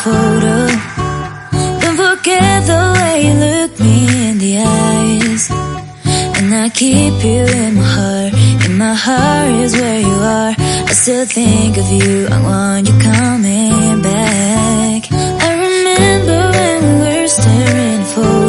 photo. Don't forget the way you look me in the eyes. And I keep you in my heart. In my heart is where you are. I still think of you. I want you coming back. I remember when we were staring at photos.